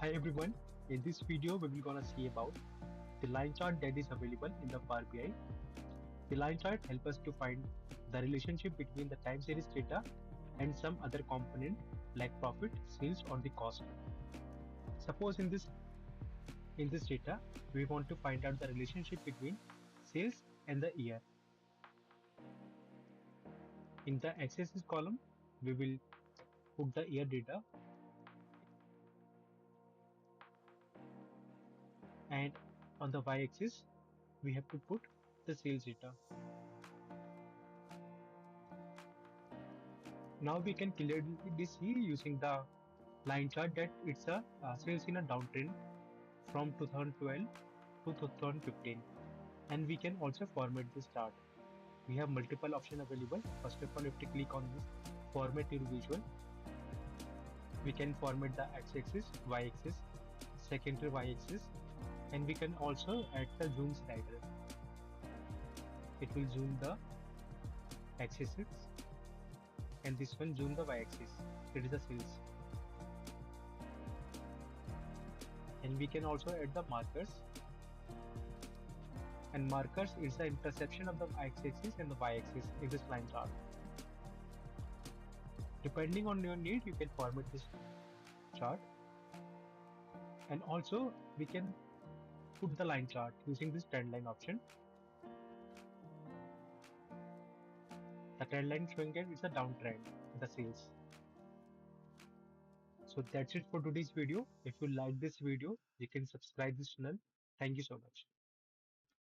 Hi everyone, in this video we will gonna see about the line chart that is available in the Power BI. The line chart helps us to find the relationship between the time series data and some other component like profit, sales or the cost. Suppose in this data we want to find out the relationship between sales and the year. In the x-axis column we will put the year data and on the y-axis we have to put the sales data. Now we can clearly see using the line chart that it's a sales in a downtrend from 2012 to 2015, and we can also format this chart. We have multiple options available. First of all, if we click on this format your visual, we can format the x-axis, y-axis, secondary y-axis, and we can also add the zoom slider. It will zoom the x-axis and this one zoom the y-axis. It is the sales. And we can also add the markers, and markers is the intersection of the x-axis and the y-axis in this line chart. Depending on your need, you can format this chart, and also we can put the line chart using this trend line option. The trend line showing that it's a downtrend in the sales. So that's it for today's video. If you like this video, you can subscribe this channel. Thank you so much.